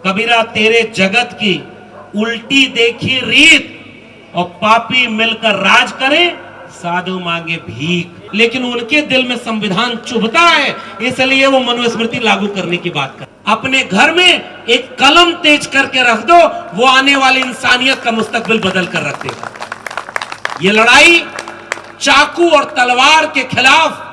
कबीरा तेरे जगत की उल्टी देखी रीत, और पापी मिलकर राज करें, साधु मांगे भीख। लेकिन उनके दिल में संविधान चुभता है, इसलिए वो मनुस्मृति लागू करने की बात कर। अपने घर में एक कलम तेज करके रख दो, वो आने वाली इंसानियत का मुस्तकबिल बदल कर रख देगा। ये लड़ाई चाकू और तलवार के खिलाफ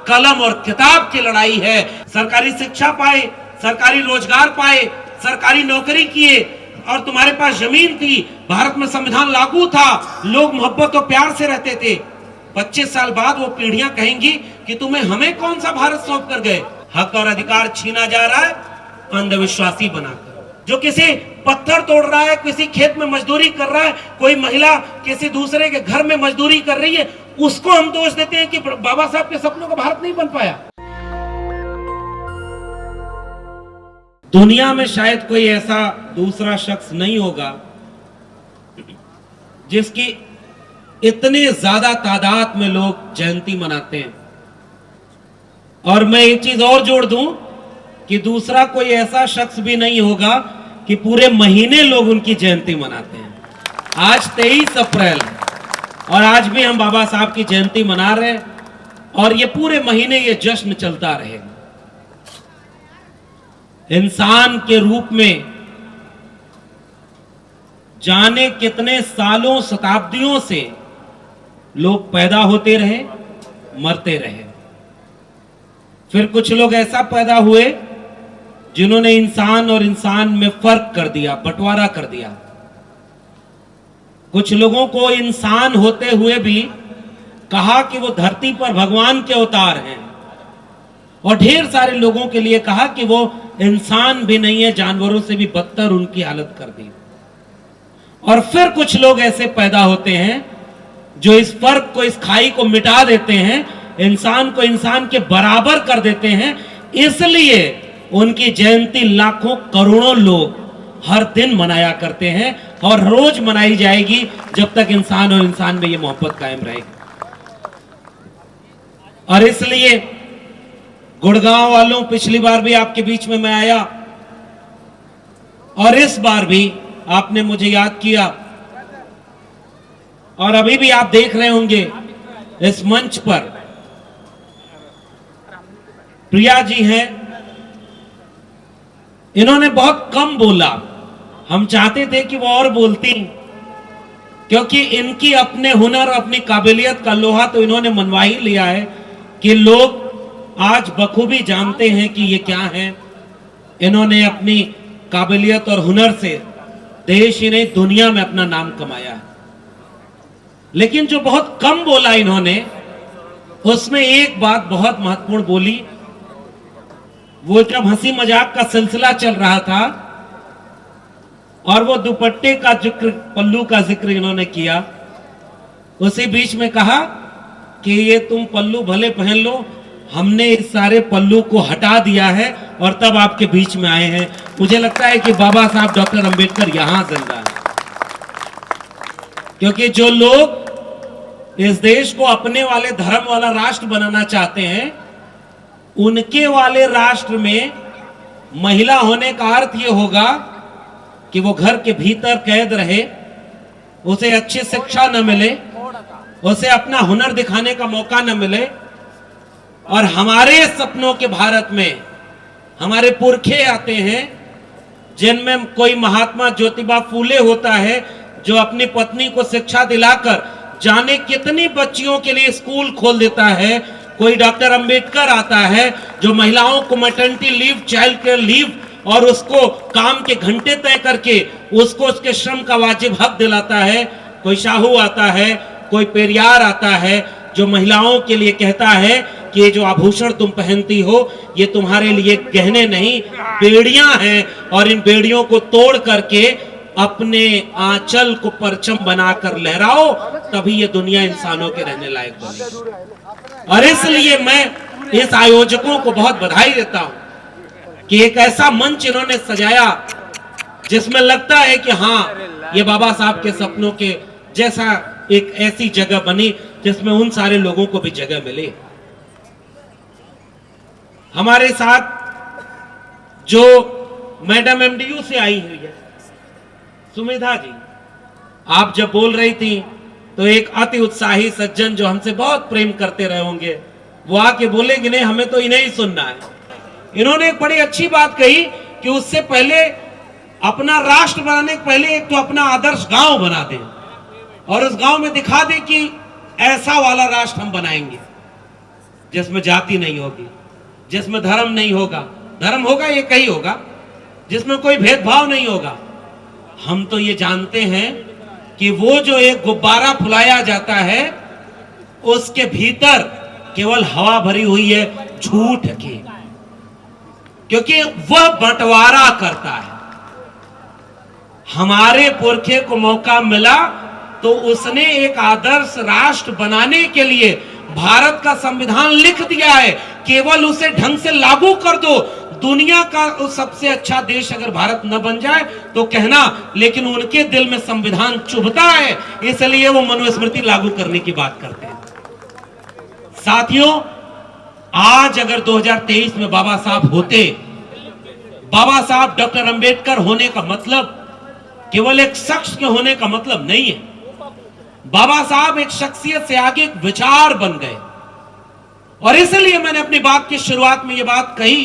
कलम और किताब की लड़ाई है। सरकारी शिक्षा पाए, सरकारी रोजगार पाए, सरकारी नौकरी किए, और तुम्हारे पास जमीन थी, भारत में संविधान लागू था, लोग मोहब्बत और प्यार से रहते थे। 25 साल बाद वो पीढ़ियां कहेंगी कि तुम्हें हमें कौन सा भारत सौंप कर गए। हक और अधिकार छीना जा रहा है अंधविश्वासी बनाकर। जो किसी पत्थर तोड़ रहा है, किसी खेत में मजदूरी कर रहा है, कोई महिला किसी दूसरे के घर में मजदूरी कर रही है, उसको हम दोष देते हैं कि बाबा साहब के सपनों का भारत नहीं बन पाया। दुनिया में शायद कोई ऐसा दूसरा शख्स नहीं होगा जिसकी इतने ज्यादा तादाद में लोग जयंती मनाते हैं। और मैं एक चीज और जोड़ दूं कि दूसरा कोई ऐसा शख्स भी नहीं होगा कि पूरे महीने लोग उनकी जयंती मनाते हैं। आज 23 अप्रैल और आज भी हम बाबा साहब की जयंती मना रहे हैं, और ये पूरे महीने ये जश्न चलता रहेगा। इंसान के रूप में जाने कितने सालों शताब्दियों से लोग पैदा होते रहे, मरते रहे। फिर कुछ लोग ऐसा पैदा हुए जिन्होंने इंसान और इंसान में फर्क कर दिया, बंटवारा कर दिया। कुछ लोगों को इंसान होते हुए भी कहा कि वो धरती पर भगवान के अवतार हैं, और ढेर सारे लोगों के लिए कहा कि वो इंसान भी नहीं है, जानवरों से भी बदतर उनकी हालत कर दी। और फिर कुछ लोग ऐसे पैदा होते हैं जो इस फर्क को, इस खाई को मिटा देते हैं, इंसान को इंसान के बराबर कर देते हैं। इसलिए उनकी जयंती लाखों करोड़ों लोग हर दिन मनाया करते हैं, और रोज मनाई जाएगी जब तक इंसान और इंसान में ये मोहब्बत कायम रहेगी। और इसलिए गुड़गांव वालों, पिछली बार भी आपके बीच में मैं आया, और इस बार भी आपने मुझे याद किया, और अभी भी आप देख रहे होंगे इस मंच पर प्रिया जी हैं। इन्होंने बहुत कम बोला, हम चाहते थे कि वो और बोलती, क्योंकि इनकी अपने हुनर, अपनी काबिलियत का लोहा तो इन्होंने मनवा ही लिया है कि लोग आज बखूबी जानते हैं कि ये क्या है। इन्होंने अपनी काबिलियत और हुनर से देश ही नहीं दुनिया में अपना नाम कमाया है। लेकिन जो बहुत कम बोला इन्होंने, उसमें एक बात बहुत महत्वपूर्ण बोली। वो जब हंसी मजाक का सिलसिला चल रहा था और वो दुपट्टे का जिक्र, पल्लू का जिक्र इन्होंने किया, उसी बीच में कहा कि ये तुम पल्लू भले पहन लो, हमने इस सारे पल्लू को हटा दिया है और तब आपके बीच में आए हैं। मुझे लगता है कि बाबा साहब डॉक्टर अंबेडकर यहां जिंदा है, क्योंकि जो लोग इस देश को अपने वाले धर्म वाला राष्ट्र बनाना चाहते हैं, उनके वाले राष्ट्र में महिला होने का अर्थ यह होगा कि वो घर के भीतर कैद रहे, उसे अच्छी शिक्षा न मिले, उसे अपना हुनर दिखाने का मौका न मिले। और हमारे सपनों के भारत में हमारे पुरखे आते हैं, जिनमें कोई महात्मा ज्योतिबा फूले होता है, जो अपनी पत्नी को शिक्षा दिलाकर जाने कितनी बच्चियों के लिए स्कूल खोल देता है। कोई डॉक्टर अंबेडकर आता है जो महिलाओं को maternity leave, child care leave और उसको काम के घंटे तय करके उसको उसके श्रम का वाजिब हक दिलाता है। कोई शाहू आता है, कोई पेरियार आता है जो महिलाओं के लिए कहता है कि ये जो आभूषण तुम पहनती हो ये तुम्हारे लिए गहने नहीं, बेड़ियां हैं, और इन बेड़ियों को तोड़ करके अपने आंचल को परचम बनाकर लहराओ, तभी ये दुनिया इंसानों के रहने लायक बनेगी। और इसलिए मैं इस आयोजकों को बहुत बधाई देता हूं कि एक ऐसा मंच इन्होंने सजाया जिसमें लगता है कि हाँ, ये बाबा साहब के सपनों के जैसा एक ऐसी जगह बनी जिसमें उन सारे लोगों को भी जगह मिले। हमारे साथ जो मैडम एमडीयू से आई हुई है सुमिधा जी, आप जब बोल रही थी तो एक अति उत्साही सज्जन जो हमसे बहुत प्रेम करते रहे होंगे वो आके बोलेंगे नहीं हमें तो इन्हें ही सुनना है। इन्होंने एक बड़ी अच्छी बात कही कि उससे पहले अपना राष्ट्र बनाने के पहले एक तो अपना आदर्श गांव बना दें और उस गांव में दिखा दें कि ऐसा वाला राष्ट्र हम बनाएंगे जिसमें जाति नहीं होगी, जिसमें धर्म नहीं होगा, धर्म होगा एक ही होगा, जिसमें कोई भेदभाव नहीं होगा। हम तो ये जानते हैं कि वो जो एक गुब्बारा फुलाया जाता है उसके भीतर केवल हवा भरी हुई है झूठ की, क्योंकि वह बंटवारा करता है। हमारे पुरखे को मौका मिला तो उसने एक आदर्श राष्ट्र बनाने के लिए भारत का संविधान लिख दिया है, केवल उसे ढंग से लागू कर दो। दुनिया का सबसे अच्छा देश अगर भारत न बन जाए तो कहना, लेकिन उनके दिल में संविधान चुभता है इसलिए वो मनुस्मृति लागू करने की बात करते हैं। साथियों, आज अगर 2023 में बाबा साहब होते, बाबा साहब डॉक्टर अंबेडकर होने का मतलब केवल एक शख्स के होने का मतलब नहीं है। बाबा साहब एक शख्सियत से आगे एक विचार बन गए और इसलिए मैंने अपनी बात की शुरुआत में यह बात कही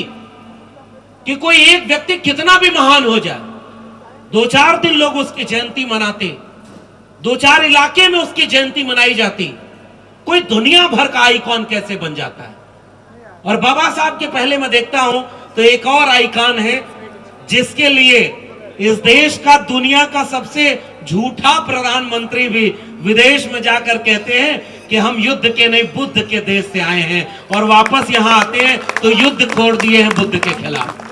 कि कोई एक व्यक्ति कितना भी महान हो जाए, 2-4 दिन लोग उसकी जयंती मनाते, 2-4 इलाके में उसकी जयंती मनाई जाती, कोई दुनिया भर का आइकॉन कैसे बन जाता है। और बाबा साहब के पहले मैं देखता हूं तो एक और आइकॉन है जिसके लिए इस देश का दुनिया का सबसे झूठा प्रधानमंत्री भी विदेश में जाकर कहते हैं कि हम युद्ध के नहीं बुद्ध के देश से आए हैं और वापस यहां आते हैं तो युद्ध खोड़ दिए हैं बुद्ध के खिलाफ।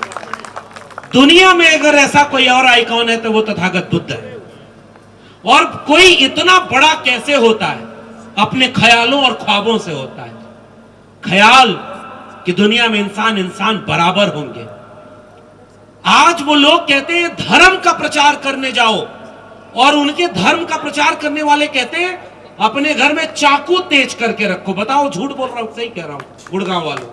दुनिया में अगर ऐसा कोई और आइकॉन है तो वो तथागत बुद्ध है। और कोई इतना बड़ा कैसे होता है? अपने ख्यालों और ख्वाबों से होता है। ख्याल कि दुनिया में इंसान इंसान बराबर होंगे। आज वो लोग कहते हैं धर्म का प्रचार करने जाओ और उनके धर्म का प्रचार करने वाले कहते हैं अपने घर में चाकू तेज करके रखो। बताओ झूठ बोल रहा हूं सही कह रहा हूं गुड़गांव वालों?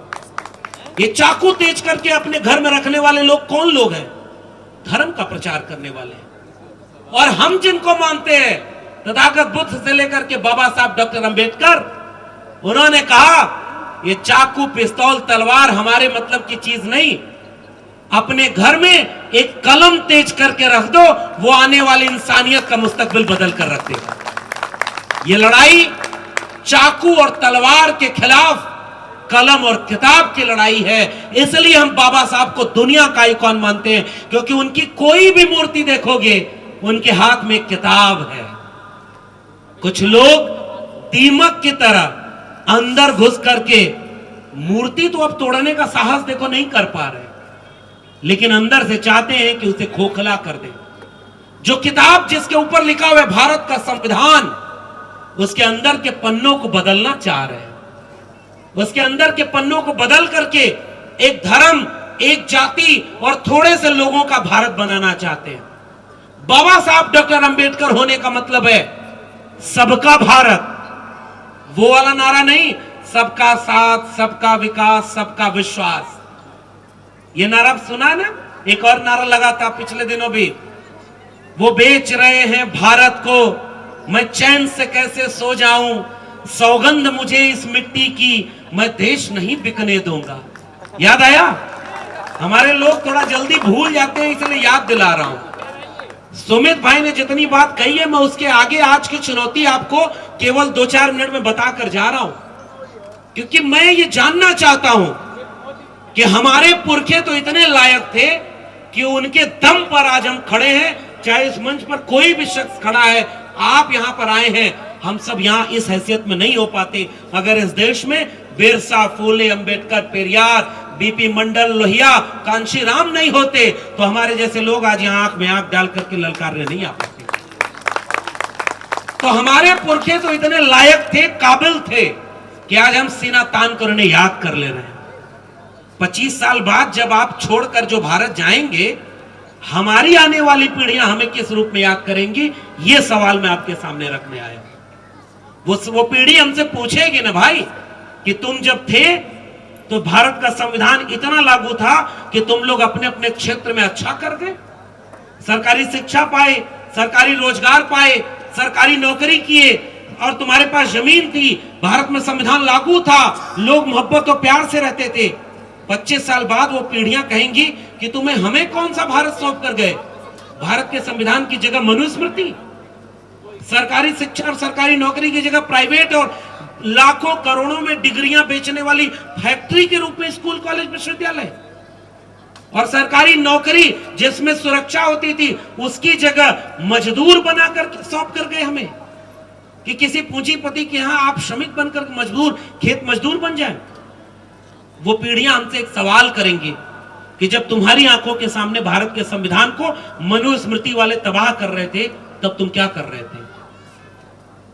ये चाकू तेज करके अपने घर में रखने वाले लोग कौन लोग हैं? धर्म का प्रचार करने वाले हैं। और हम जिनको मानते हैं तथागत बुद्ध से लेकर के बाबा साहब डॉक्टर अंबेडकर, उन्होंने कहा ये चाकू पिस्तौल तलवार हमारे मतलब की चीज नहीं, अपने घर में एक कलम तेज करके रख दो, वो आने वाली इंसानियत का मुस्तकबिल बदल कर रख देगा। ये लड़ाई चाकू और तलवार के खिलाफ कलम और किताब की लड़ाई है। इसलिए हम बाबा साहब को दुनिया का आइकॉन मानते हैं, क्योंकि उनकी कोई भी मूर्ति देखोगे उनके हाथ में किताब है। कुछ लोग दीमक की तरह अंदर घुस करके मूर्ति तो अब तोड़ने का साहस देखो नहीं कर पा रहे, लेकिन अंदर से चाहते हैं कि उसे खोखला कर दें। जो किताब जिसके ऊपर लिखा हुआ है भारत का संविधान, उसके अंदर के पन्नों को बदलना चाह रहे हैं। उसके अंदर के पन्नों को बदल करके एक धर्म, एक जाति और थोड़े से लोगों का भारत बनाना चाहते हैं। बाबा साहब डॉक्टर अंबेडकर होने का मतलब है सबका भारत, वो वाला नारा नहीं, सबका साथ, सबका विकास, सबका विश्वास। ये नारा सुना ना? एक और नारा लगा था पिछले दिनों भी, वो बेच रहे हैं भारत को, मैं चैन से कैसे सो जाऊं, सौगंध मुझे इस मिट्टी की, मैं देश नहीं बिकने दूंगा। याद आया? हमारे लोग थोड़ा जल्दी भूल जाते हैं, इसलिए याद दिला रहा हूं। सुमित भाई ने जितनी बात कही है मैं उसके आगे आज की चुनौती आपको केवल 2-4 मिनट में बताकर जा रहा हूं, क्योंकि मैं ये जानना चाहता हूं कि हमारे पुरखे तो इतने लायक थे कि उनके दम पर आज हम खड़े हैं। चाहे इस मंच पर कोई भी शख्स खड़ा है, आप यहां पर आए हैं, हम सब यहां इस हैसियत में नहीं हो पाते अगर इस देश में बिरसा, फूले, अंबेडकर, पेरियार, बीपी मंडल, लोहिया, कांशीराम नहीं होते तो हमारे जैसे लोग आज यहां आंख में आंख डाल करके ललकारने नहीं आ पाते। तो हमारे पुरखे तो इतने लायक थे, काबिल थे कि आज हम सीना तान कर उन्हें याद कर ले रहे हैं। 25 साल बाद जब आप छोड़कर जो भारत जाएंगे, हमारी आने वाली पीढ़ियां हमें किस रूप में याद करेंगी, ये सवाल मैं आपके सामने रखने आया हूं। वो पीढ़ी हमसे पूछेगी ना भाई कि तुम जब थे तो भारत का संविधान इतना लागू था कि तुम लोग अपने अपने क्षेत्र में अच्छा कर गए, सरकारी शिक्षा पाए, सरकारी रोजगार पाए, सरकारी नौकरी किए, और तुम्हारे पास जमीन थी, भारत में संविधान लागू था, लोग मोहब्बत और प्यार से रहते थे। 25 साल बाद वो पीढ़ियां कहेंगी कि तुम्हें हमें कौन सा भारत सौंप कर गए। भारत के संविधान की जगह मनुस्मृति, सरकारी शिक्षा और सरकारी नौकरी की जगह प्राइवेट और लाखों करोड़ों में डिग्रियां बेचने वाली फैक्ट्री के रूप में स्कूल कॉलेज विश्वविद्यालय, और सरकारी नौकरी जिसमें सुरक्षा होती थी उसकी जगह मजदूर बनाकर सौंप कर गए हमें, कि किसी पूंजीपति के यहां आप श्रमिक बनकर मजदूर, खेत मजदूर बन जाएं। वो पीढ़ियां हमसे एक सवाल करेंगी कि जब तुम्हारी आंखों के सामने भारत के संविधान को मनुस्मृति वाले तबाह कर रहे थे, तब तुम क्या कर रहे थे?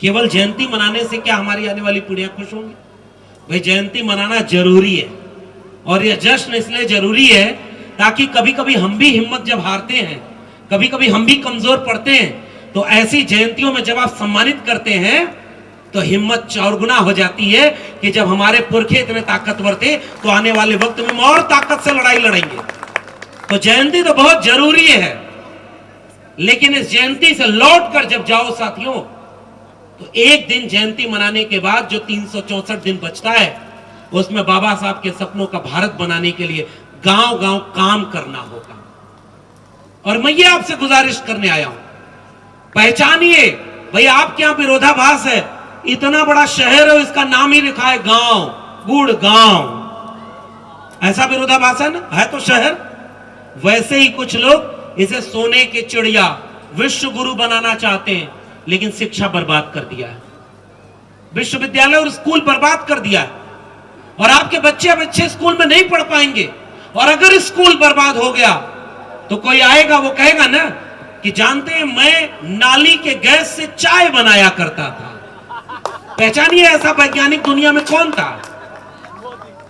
केवल जयंती मनाने से क्या हमारी आने वाली पीढ़ियां खुश होंगी? भाई जयंती मनाना जरूरी है, और यह जश्न इसलिए जरूरी है ताकि कभी कभी हम भी हिम्मत जब हारते हैं, कभी कभी हम भी कमजोर पड़ते हैं, तो ऐसी जयंतियों में जब आप सम्मानित करते हैं तो हिम्मत चौगुना हो जाती है कि जब हमारे पुरखे इतने ताकतवर थे तो आने वाले वक्त में हम और ताकत से लड़ाई लड़ेंगे। तो जयंती तो बहुत जरूरी है, लेकिन इस जयंती से लौट कर जब जाओ साथियों, तो एक दिन जयंती मनाने के बाद जो 364 दिन बचता है, उसमें बाबा साहब के सपनों का भारत बनाने के लिए गांव गांव काम करना होगा। और मैं ये आपसे गुजारिश करने आया हूं, पहचानिए भाई आपके यहां विरोधाभास है, इतना बड़ा शहर है, इसका नाम ही लिखा है गांव, गुड़गांव, ऐसा विरोधाभास है ना, है तो शहर। वैसे ही कुछ लोग इसे सोने के चिड़िया, विश्व गुरु बनाना चाहते हैं, लेकिन शिक्षा बर्बाद कर दिया है, विश्वविद्यालय और स्कूल बर्बाद कर दिया है, और आपके बच्चे अब अच्छे स्कूल में नहीं पढ़ पाएंगे। और अगर स्कूल बर्बाद हो गया तो कोई आएगा, वो कहेगा ना कि जानते हैं मैं नाली के गैस से चाय बनाया करता था। पहचानिए ऐसा वैज्ञानिक दुनिया में कौन था?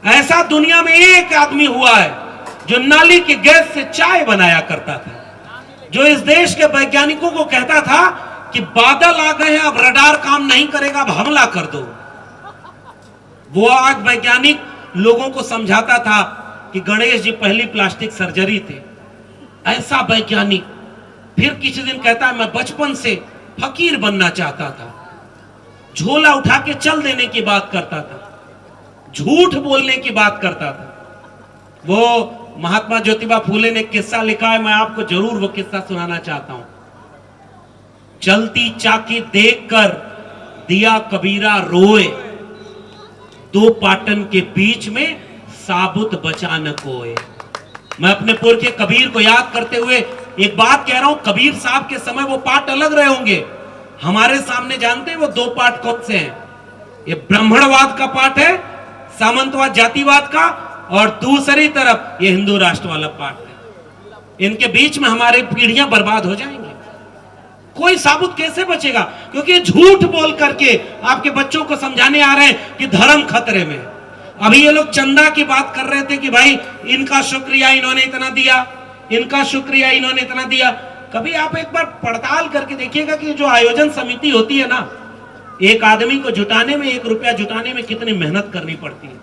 ऐसा दुनिया में एक आदमी हुआ है जो नाली के गैस से चाय बनाया करता था, जो इस देश के वैज्ञानिकों को कहता था कि बादल आ गए हैं, अब रडार काम नहीं करेगा, अब हमला कर दो। वो आज वैज्ञानिक लोगों को समझाता था कि गणेश जी पहली प्लास्टिक सर्जरी थे। ऐसा वैज्ञानिक फिर किसी दिन कहता है मैं बचपन से फकीर बनना चाहता था, झोला उठा के चल देने की बात करता था, झूठ बोलने की बात करता था। वो महात्मा ज्योतिबा फूले ने किस्सा लिखा है, मैं आपको जरूर वो किस्सा सुनाना चाहता हूं। चलती चाकी देखकर दिया कबीरा रोए, दो पाटन के बीच में साबुत बचा न कोए। मैं अपने पुरखे कबीर को याद करते हुए एक बात कह रहा हूं, कबीर साहब के समय वो पाठ अलग रहे होंगे, हमारे सामने जानते हैं वो दो पाठ कौन से हैं? ये ब्राह्मणवाद का पाठ है, सामंतवाद जातिवाद का, और दूसरी तरफ ये हिंदू राष्ट्र वाला पाठ है। इनके बीच में हमारी पीढ़ियां बर्बाद हो जाएंगी। कोई साबुत कैसे बचेगा? क्योंकि झूठ बोल करके आपके बच्चों को समझाने आ रहे हैं कि धर्म खतरे में। अभी ये लोग चंदा की बात कर रहे थे कि भाई इनका शुक्रिया इन्होंने इतना दिया, इनका शुक्रिया इन्होंने इतना दिया। कभी आप एक बार पड़ताल करके देखिएगा कि जो आयोजन समिति होती है ना, एक आदमी को जुटाने में, 1 रुपया जुटाने में कितनी मेहनत करनी पड़ती है।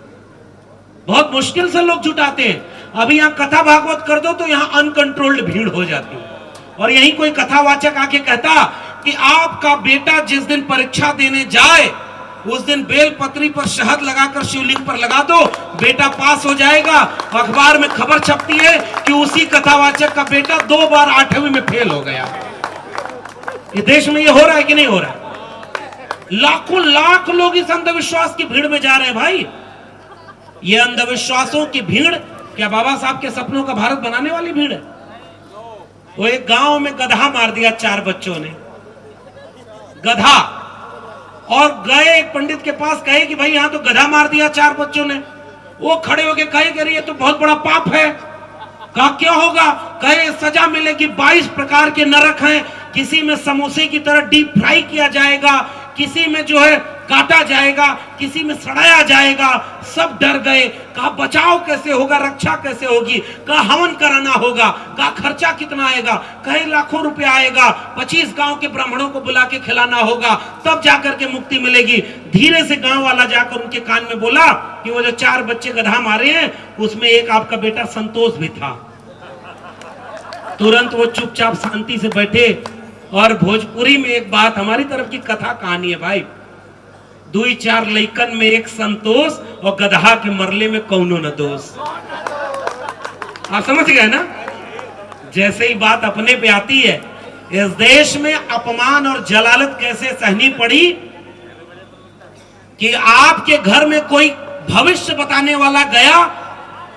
बहुत मुश्किल से लोग जुटाते हैं। अभी यहाँ कथा भागवत कर दो तो यहाँ अनकंट्रोल्ड भीड़ हो जाती है, और यही कोई कथावाचक आके कहता कि आपका बेटा जिस दिन परीक्षा देने जाए उस दिन बेलपत्री पर शहद लगाकर शिवलिंग पर लगा दो, बेटा पास हो जाएगा। अखबार में खबर छपती है कि उसी कथावाचक का बेटा 2 बार 8वीं में फेल हो गया। ये देश में ये हो रहा है कि नहीं हो रहा है? लाखों लाख लोग इस अंधविश्वास की भीड़ में जा रहे हैं। भाई ये अंधविश्वासों की भीड़ क्या बाबा साहब के सपनों का भारत बनाने वाली भीड़ है? वो एक गांव में गधा मार दिया 4 बच्चों ने, गधा, और गए एक पंडित के पास, कहे कि भाई यहां तो गधा मार दिया 4 बच्चों ने। वो खड़े होके कहे कि ये तो बहुत बड़ा पाप है। कहा क्या होगा? कहे सजा मिलेगी, 22 प्रकार के नरक हैं, किसी में समोसे की तरह डीप फ्राई किया जाएगा, किसी में जो है काटा जाएगा, किसी में सड़ाया जाएगा। सब डर गए। कहा बचाव कैसे होगा, रक्षा कैसे होगी, कहा हवन कराना होगा, कहा खर्चा कितना आएगा, कहे लाखों रुपया आएगा, 25 गांव के ब्राह्मणों को बुला के खिलाना होगा, तब जाकर के मुक्ति मिलेगी। धीरे से गांव वाला जाकर उनके कान में बोला कि वो जो 4 बच्चे गधा मारे हैं उसमें एक आपका बेटा संतोष भी था। तुरंत वो चुपचाप शांति से बैठे। और भोजपुरी में एक बात, हमारी तरफ की कथा कहानी है भाई, 2-4 लइकन में एक संतोष और गधा के मरले में कौनो न दोष। आप समझ गए ना? जैसे ही बात अपने पे आती है, इस देश में अपमान और जलालत कैसे सहनी पड़ी कि आपके घर में कोई भविष्य बताने वाला गया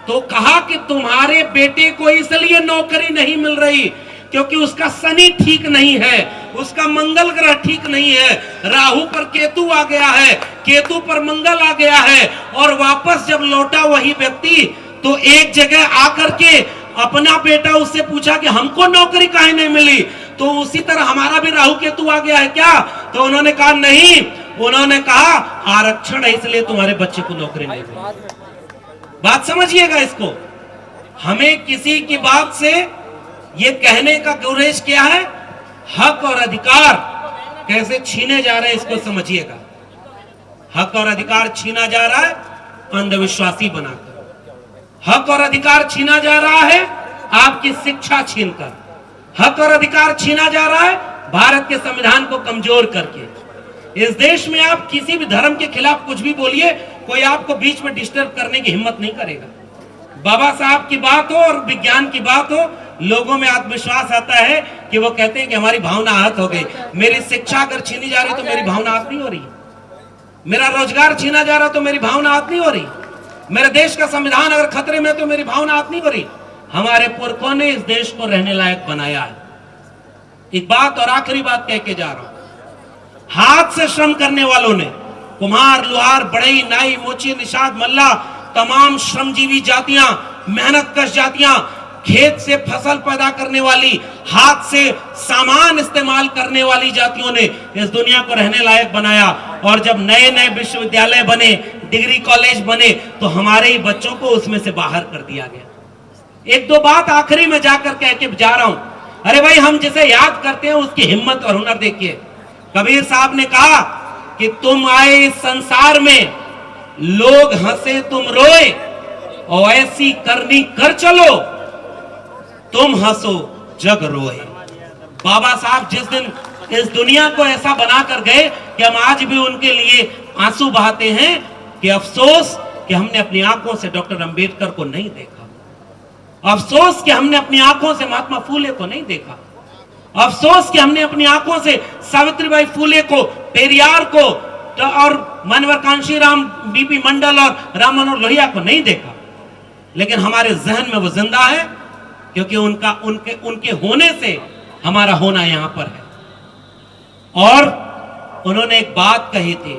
तो कहा कि तुम्हारे बेटे को इसलिए नौकरी नहीं मिल रही क्योंकि उसका शनि ठीक नहीं है, उसका मंगल ग्रह ठीक नहीं है, राहु पर केतु आ गया है, केतु पर मंगल आ गया है। और वापस जब लौटा वही व्यक्ति तो एक जगह आकर के अपना बेटा उससे पूछा कि हमको नौकरी काहे नहीं मिली, तो उसी तरह हमारा भी राहु केतु आ गया है क्या? तो उन्होंने कहा नहीं, उन्होंने कहा आरक्षण है इसलिए तुम्हारे बच्चे को नौकरी नहीं मिली। बात समझिएगा इसको। हमें किसी की बात से ये कहने का गुरेज क्या है, हक और अधिकार कैसे छीने जा रहे हैं इसको समझिएगा। हक और अधिकार छीना जा रहा है अंधविश्वासी बनाकर, हक और अधिकार छीना जा रहा है आपकी शिक्षा छीनकर, हक और अधिकार छीना जा रहा है भारत के संविधान को कमजोर करके। इस देश में आप किसी भी धर्म के खिलाफ कुछ भी बोलिए, कोई आपको बीच में डिस्टर्ब करने की हिम्मत नहीं करेगा। बाबा साहब की बात हो और विज्ञान की बात हो, लोगों में आत्मविश्वास आता है कि वो कहते हैं कि हमारी भावना आहत हो गई। मेरी शिक्षा अगर छीनी जा रही तो मेरी भावना आहत नहीं हो रही, मेरा रोजगार छीना जा रहा तो मेरी भावना आहत नहीं हो रही, मेरे देश का संविधान अगर खतरे में तो मेरी भावना आहत नहीं हो रही। हमारे पुरखों ने इस देश को रहने लायक बनाया है। एक बात और आखिरी बात कह के जा रहा हूं, हाथ से श्रम करने वालों ने, कुम्हार, लोहार, बढ़ई, नाई, मोची, निषाद, मल्ला, तमाम श्रमजीवी जातियां, मेहनतकश जातियां, खेत से फसल पैदा करने वाली, हाथ से सामान इस्तेमाल करने वाली जातियों ने इस दुनिया को रहने लायक बनाया। और जब नए नए विश्वविद्यालय बने, डिग्री कॉलेज बने, तो हमारे ही बच्चों को उसमें से बाहर कर दिया गया। एक दो बात आखिरी में जाकर कह के जा रहा हूं। अरे भाई, हम जिसे याद करते हैं उसकी हिम्मत और हुनर देखिए। कबीर साहब ने कहा कि तुम आए इस संसार में, लोग हंसे तुम रोए, और ऐसी करनी कर चलो तुम हंसो जग रोए। बाबा साहब जिस दिन इस दुनिया को ऐसा बनाकर गए कि हम आज भी उनके लिए आंसू बहाते हैं कि अफसोस कि हमने अपनी आंखों से डॉक्टर अंबेडकर को नहीं देखा, अफसोस कि हमने अपनी आंखों से महात्मा फूले को नहीं देखा, अफसोस कि हमने अपनी आंखों से सावित्रीबाई फूले को, पेरियार को और मानवर कांशीराम, बीपी मंडल और राम मनोहर लोहिया को नहीं देखा। लेकिन हमारे जहन में वो जिंदा है क्योंकि उनके होने से हमारा होना यहां पर है। और उन्होंने एक बात कही थी,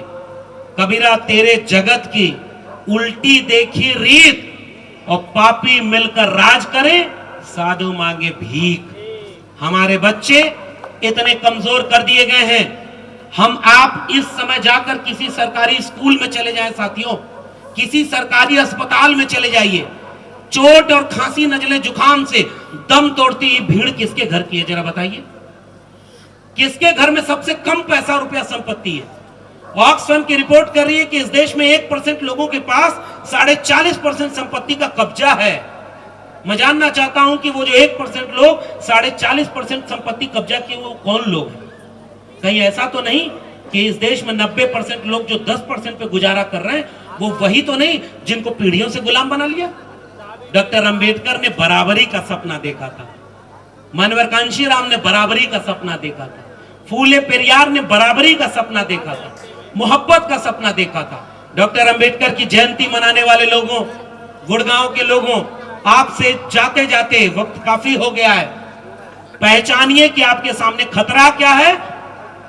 कबीरा तेरे जगत की उल्टी देखी रीत, और पापी मिलकर राज करे, साधु मांगे भीख। हमारे बच्चे इतने कमजोर कर दिए गए हैं। हम आप इस समय जाकर किसी सरकारी स्कूल में चले जाएं साथियों, किसी सरकारी अस्पताल में चले जाइए, चोट और खांसी, नजले, जुकाम से दम तोड़ती भीड़ किसके घर की है जरा बताइए? किसके घर में सबसे कम पैसा रुपया संपत्ति है? ऑक्सफैम की रिपोर्ट कर रही है कि इस देश में 1% लोगों के पास 40.5% संपत्ति का कब्जा है। मैं जानना चाहता हूं कि वो जो 1% लोग 40.5% संपत्ति कब्जा किए वो कौन लोग हैं? कहीं ऐसा तो नहीं कि इस देश में 90% लोग जो 10% पे गुजारा कर रहे हैं वो वही तो नहीं जिनको पीढ़ियों से गुलाम बना लिया? डॉक्टर अंबेडकर ने बराबरी का सपना देखा था, मानवर कांशीराम ने बराबरी का सपना देखा था, फूले पेरियार ने बराबरी का सपना देखा था, मोहब्बत का सपना देखा था। डॉक्टर अंबेडकर की जयंती मनाने वाले लोगों, गुड़गांव के लोगों, आपसे जाते जाते वक्त काफी हो गया है, पहचानिए कि आपके सामने खतरा क्या है।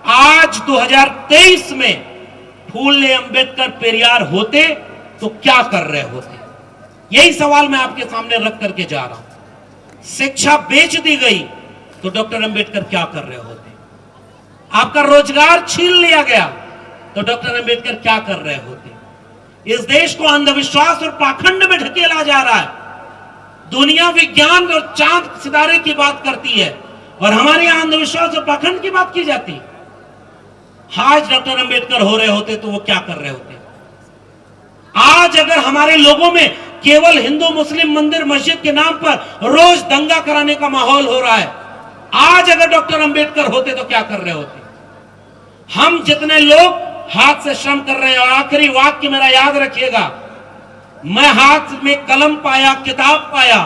आज 2023 में फूले, अंबेडकर, पेरियार होते तो क्या कर रहे होते? यही सवाल मैं आपके सामने रख करके जा रहा हूं। शिक्षा बेच दी गई तो डॉक्टर अंबेडकर क्या कर रहे होते? आपका रोजगार छीन लिया गया तो डॉक्टर अंबेडकर क्या कर रहे होते? इस देश को अंधविश्वास और पाखंड में ढकेला जा रहा है। दुनिया विज्ञान और चांद सितारे की बात करती है और हमारे यहां अंधविश्वास और पाखंड की बात की जाती है। आज डॉक्टर अंबेडकर हो रहे होते तो वो क्या कर रहे होते? आज अगर हमारे लोगों में केवल हिंदू मुस्लिम मंदिर मस्जिद के नाम पर रोज दंगा कराने का माहौल हो रहा है, आज अगर डॉक्टर अंबेडकर होते तो क्या कर रहे होते? हम जितने लोग हाथ से श्रम कर रहे हैं, और आखिरी वाक्य मेरा याद रखिएगा, मैं हाथ में कलम पाया, किताब पाया,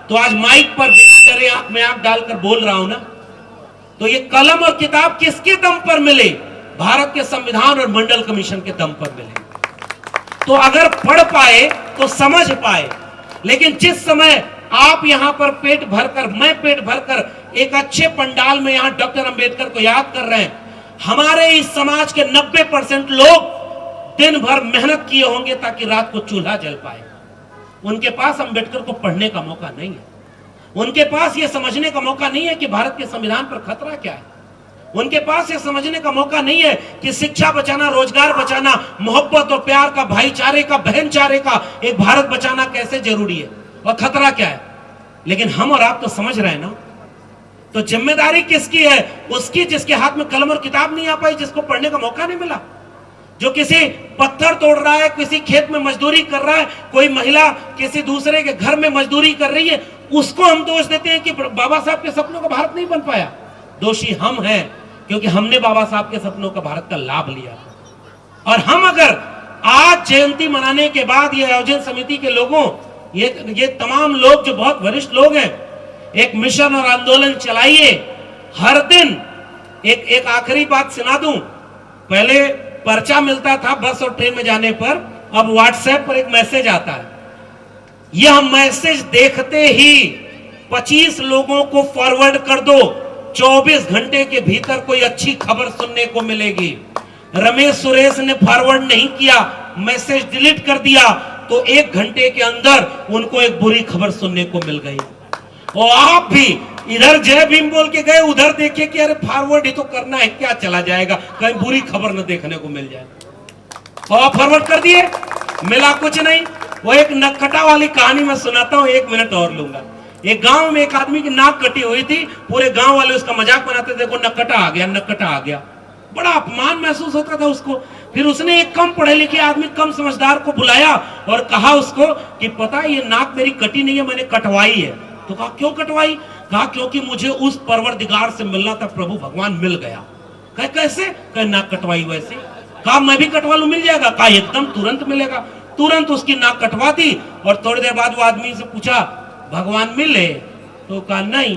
तो आज माइक पर बिना डरे आंख में आंख डालकर बोल रहा हूं ना। तो ये कलम और किताब किसके दम पर मिले? भारत के संविधान और मंडल कमीशन के दम पर मिले। तो अगर पढ़ पाए तो समझ पाए। लेकिन जिस समय आप यहां पर पेट भरकर, मैं पेट भरकर एक अच्छे पंडाल में यहां डॉक्टर अंबेडकर को याद कर रहे हैं, हमारे इस समाज के 90% लोग दिन भर मेहनत किए होंगे ताकि रात को चूल्हा जल पाए। उनके पास अंबेडकर को पढ़ने का मौका नहीं है। उनके पास यह समझने का मौका नहीं है कि भारत के संविधान पर खतरा क्या है। उनके पास यह समझने का मौका नहीं है कि शिक्षा बचाना, रोजगार बचाना, मोहब्बत और प्यार का, भाईचारे का, बहनचारे का एक भारत बचाना कैसे जरूरी है और खतरा क्या है। लेकिन हम और आप तो समझ रहे हैं ना। तो जिम्मेदारी किसकी है? उसकी जिसके हाथ में कलम और किताब नहीं आ पाई, जिसको पढ़ने का मौका नहीं मिला, जो किसी पत्थर तोड़ रहा है, किसी खेत में मजदूरी कर रहा है, कोई महिला किसी दूसरे के घर में मजदूरी कर रही है, उसको हम दोष देते हैं कि बाबा साहब के सपनों का भारत नहीं बन पाया। दोषी हम हैं, क्योंकि हमने बाबा साहब के सपनों का भारत का लाभ लिया। और हम अगर आज जयंती मनाने के बाद ये आयोजन समिति के लोगों, ये तमाम लोग जो बहुत वरिष्ठ लोग हैं, एक मिशन और आंदोलन चलाइए। हर दिन एक आखिरी बात सुना दूं, पहले पर्चा मिलता था बस और ट्रेन में जाने पर, अब व्हाट्सएप पर एक मैसेज आता है। यह मैसेज देखते ही 25 लोगों को फॉरवर्ड कर दो, 24 घंटे के भीतर कोई अच्छी खबर सुनने को मिलेगी। रमेश सुरेश ने फॉरवर्ड नहीं किया, मैसेज डिलीट कर दिया, तो 1 घंटे के अंदर उनको एक बुरी खबर सुनने को मिल गई। और आप भी इधर जय भीम बोल के गए, उधर देखे कि अरे फॉरवर्ड ही तो करना है, क्या चला जाएगा, कहीं बुरी खबर न देखने को मिल जाए। और फॉरवर्ड कर दिए, मिला कुछ नहीं। वो एक नक्कटा वाली कहानी मैं सुनाता हूं, 1 मिनट और लूंगा। एक गांव में एक आदमी की नाक कटी हुई थी, पूरे गांव वाले उसका मजाक बनाते, देखो नक्कटा आ गया, नक्कटा आ गया। बड़ा अपमान महसूस होता था उसको। फिर उसने एक कम पढ़े लिखे आदमी, कम समझदार को बुलाया और कहा उसको कि पता है ये नाक मेरी कटी नहीं है, मैंने कटवाई है। तो कहा क्यों कटवाई? कहा क्योंकि मुझे उस परवरदिगार से मिलना था, प्रभु भगवान मिल गया। कहा कैसे? कहा नाक कटवाई वैसे। कहा मैं भी कटवा लूं, मिल जाएगा? कहा एकदम तुरंत मिलेगा। तुरंत उसकी नाक कटवा दी। और थोड़ी देर बाद वो आदमी से पूछा भगवान मिले? तो कहा नहीं।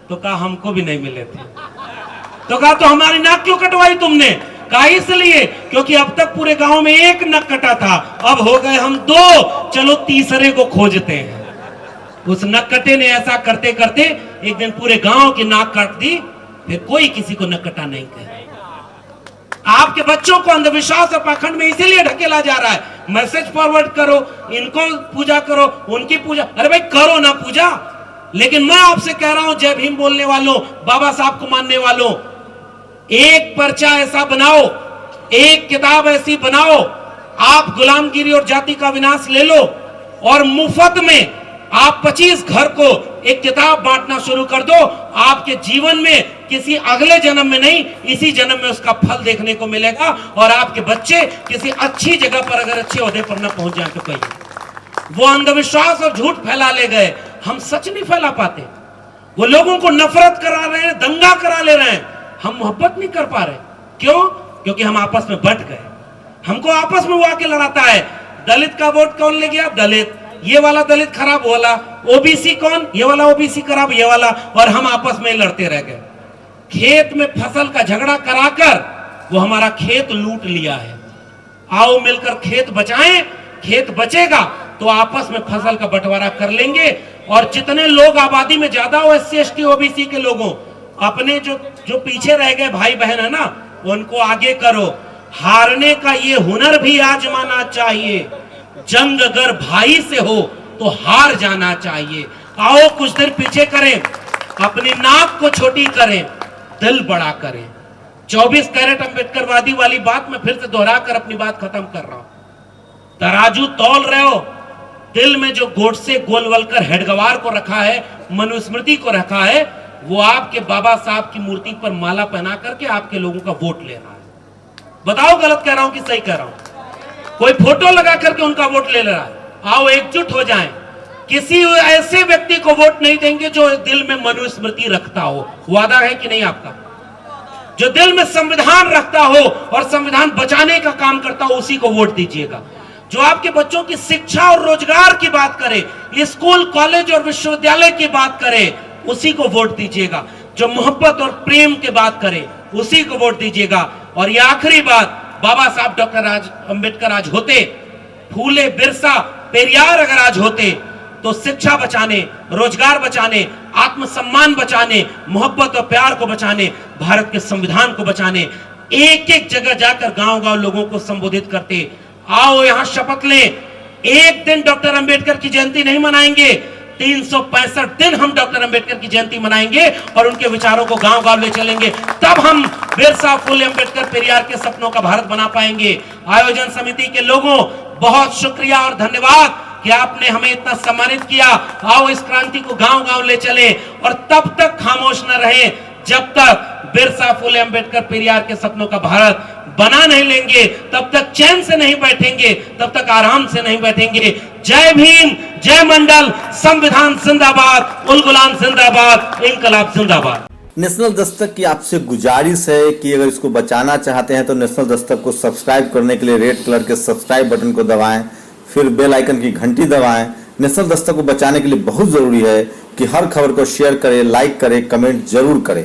तो कहा हमको भी नहीं मिले थे। तो कहा तो हमारी नाक क्यों कटवाई तुमने? कहा इसलिए क्योंकि अब तक पूरे गांव में 1 नक कटा था, अब हो गए हम 2, चलो तीसरे को खोजते हैं। उस नक्कटे ने ऐसा करते करते एक दिन पूरे गांव की नाक काट दी, फिर कोई किसी को नक्कटा नहीं कहे। आपके बच्चों को अंधविश्वास और पाखंड में इसीलिए ढकेला जा रहा है। मैसेज फॉरवर्ड करो, इनको पूजा करो, उनकी पूजा, अरे भाई करो ना पूजा। लेकिन मैं आपसे कह रहा हूं, जय भीम बोलने वालों, बाबा साहब को मानने वालों, एक पर्चा ऐसा बनाओ, एक किताब ऐसी बनाओ, आप गुलामगिरी और जाति का विनाश ले लो और मुफ्त में आप 25 घर को एक किताब बांटना शुरू कर दो। आपके जीवन में किसी अगले जन्म में नहीं, इसी जन्म में उसका फल देखने को मिलेगा। और आपके बच्चे किसी अच्छी जगह पर अगर अच्छे ओहदे पर न पहुंच जाए तो कहिए। वो अंधविश्वास और झूठ फैला ले गए, हम सच नहीं फैला पाते। वो लोगों को नफरत करा रहे हैं, दंगा करा ले रहे हैं, हम मोहब्बत नहीं कर पा रहे। क्यों? क्योंकि हम आपस में बंट गए। हमको आपस में वो आके लड़ाता है। दलित का वोट कौन ले गया? दलित। ये वाला दलित खराब, वाला ओबीसी कौन? ये वाला ओबीसी खराब, ये वाला। और हम आपस में लड़ते रह गए। खेत में फसल का झगड़ा कराकर वो हमारा खेत लूट लिया है। आओ मिलकर खेत बचाएं, खेत बचेगा तो आपस में फसल का बंटवारा कर लेंगे। और जितने लोग आबादी में ज्यादा हो, SC ST OBC के लोगों, अपने जो पीछे रह गए भाई बहन है ना, उनको आगे करो। हारने का ये हुनर भी आजमाना चाहिए। जंग अगर भाई से हो तो हार जाना चाहिए। आओ कुछ देर पीछे करें, अपनी नाक को छोटी करें, दिल बड़ा करें। 24 कैरेट अंबेडकरवादी वाली बात मैं फिर से दोहराकर अपनी बात खत्म कर रहा हूं। तराजू तौल रहे हो, दिल में जो गोडसे गोलवलकर हेडगवार को रखा है, मनुस्मृति को रखा है, वो आपके बाबा साहब की मूर्ति पर माला पहना करके आपके लोगों का वोट ले रहा है। बताओ गलत कह रहा हूं कि सही कह रहा हूं? कोई फोटो लगा करके उनका वोट ले रहा है। आओ एकजुट हो जाएं, किसी ऐसे व्यक्ति को वोट नहीं देंगे जो दिल में मनुस्मृति रखता हो। वादा है कि नहीं आपका? जो दिल में संविधान रखता हो और संविधान बचाने का काम करता हो, उसी को वोट दीजिएगा। जो आपके बच्चों की शिक्षा और रोजगार की बात करे, स्कूल कॉलेज और विश्वविद्यालय की बात करे, उसी को वोट दीजिएगा। जो मोहब्बत और प्रेम की बात करे, उसी को वोट दीजिएगा। और ये आखिरी बात, बाबा साहब डॉक्टर अंबेडकर आज होते, फूले बिरसा पेरियार अगर आज होते, तो शिक्षा बचाने, रोजगार बचाने, आत्मसम्मान बचाने, मोहब्बत और प्यार को बचाने, भारत के संविधान को बचाने, एक एक जगह जाकर गांव-गांव लोगों को संबोधित करते। आओ यहां शपथ लें, एक दिन डॉक्टर अंबेडकर की जयंती नहीं मनाएंगे, 365 दिन हम डॉक्टर अंबेडकर की जयंती मनाएंगे और उनके विचारों को गांव-गांव ले चलेंगे। तब हम बिरसा, फूले, अंबेडकर, पेरियार के सपनों का भारत बना पाएंगे। आयोजन समिति के लोगों, बहुत शुक्रिया और धन्यवाद कि आपने हमें इतना सम्मानित किया। आओ इस क्रांति को गांव-गांव ले चले और तब तक खामोश न रहे जब तक बिरसा, फूले, अंबेडकर, पेरियार के सपनों का भारत बना नहीं लेंगे, तब तक चैन से नहीं बैठेंगे, तब तक आराम से नहीं बैठेंगे। जय भीम, जय मंडल, संविधान जिंदाबाद, उल गुलाम जिंदाबाद, इंकलाब जिंदाबाद। नेशनल दस्तक की आपसे गुजारिश है कि अगर इसको बचाना चाहते हैं तो नेशनल दस्तक को सब्सक्राइब करने के लिए रेड कलर के सब्सक्राइब बटन को दबाएं, फिर बेल आइकन की घंटी दबाएं। नेशनल दस्तक को बचाने के लिए बहुत जरूरी है कि हर खबर को शेयर करें, लाइक करें, कमेंट जरूर करें।